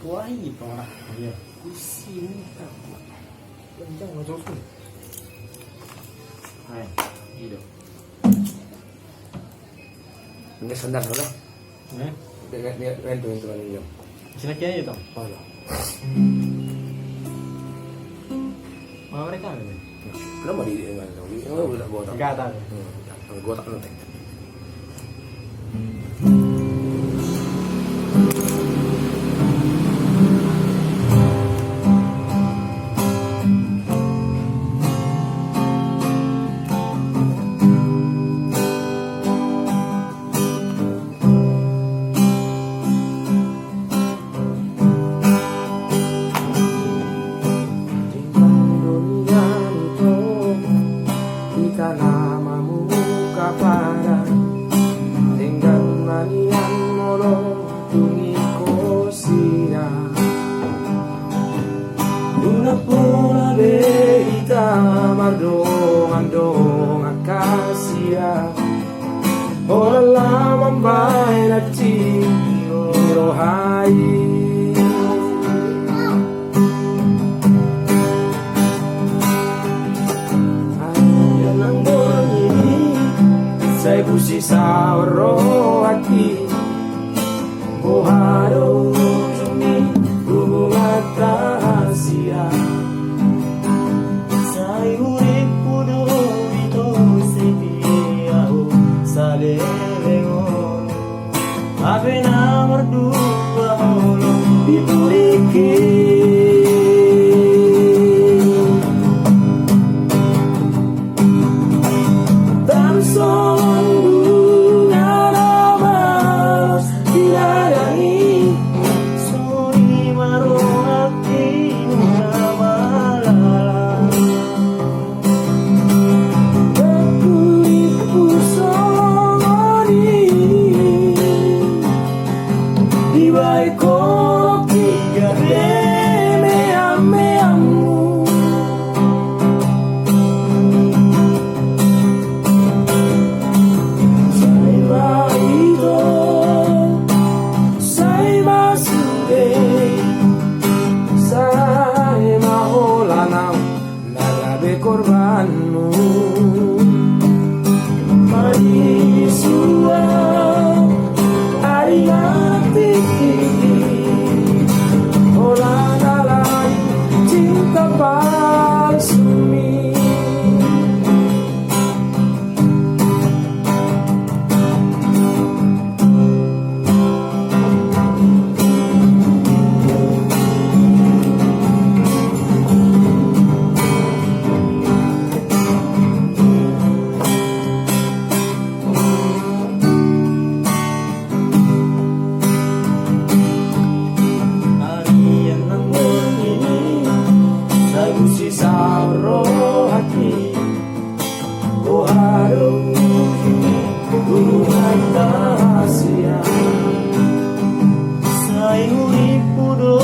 tuai tolak ya kusini tak panjang macam tu hai hidup ini sandal lah eh dengan itu ini sini kaya itu mana mana mereka ni kenapa di dengan lagi oh udah bawa enggak tahu gua tak ngerti namamu kaparan tinggal manian molo tungi kosira una pola verità mardong akasia ora la mambai na ti rohai saya busi sauro hati Oharo jumi hubungan rahasia saya urip pudu itu setiau salelego apena berdua holong dituriki dan korbanmu manisua ariati orang lain cinta palsumi sauro hati Oharo hubungan rahasia saya urip pudu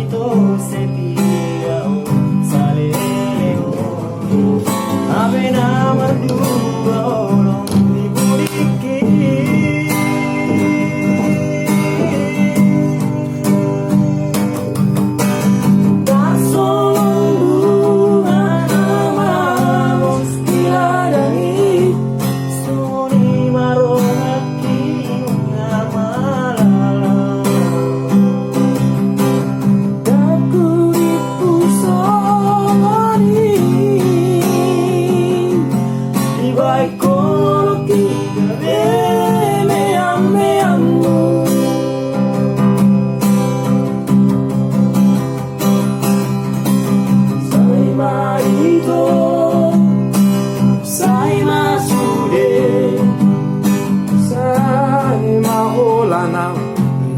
itu setiau salelego apena berdua holong diburiki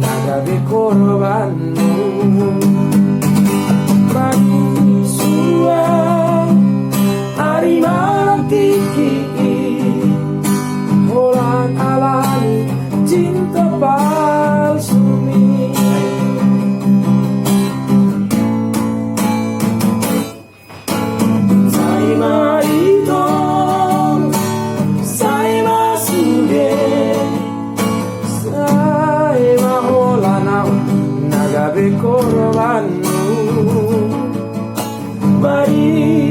nagabi korbanmu manisua arimatiki orang alami cinta palsumi saya marito saya masude gabe korbanmu. Mari